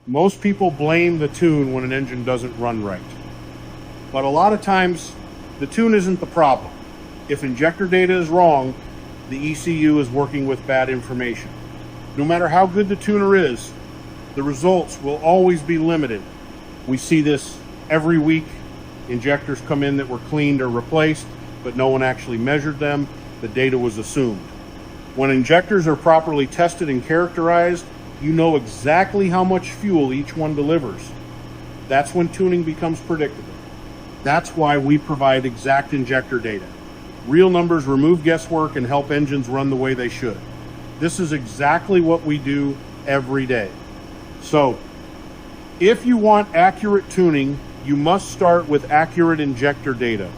Most people blame the tune when an engine doesn't run right. But a lot of times, the tune isn't the problem. If injector data is wrong, the ECU is working with bad information. No matter how good the tuner is, the results will always be limited. We see this every week. Injectors come in that were cleaned or replaced, but no one actually measured them. The data was assumed. When injectors are properly tested and characterized, you know exactly how much fuel each one delivers. That's when tuning becomes predictable. That's why we provide exact injector data. Real numbers remove guesswork and help engines run the way they should. This is exactly what we do every day. So, if you want accurate tuning, you must start with accurate injector data.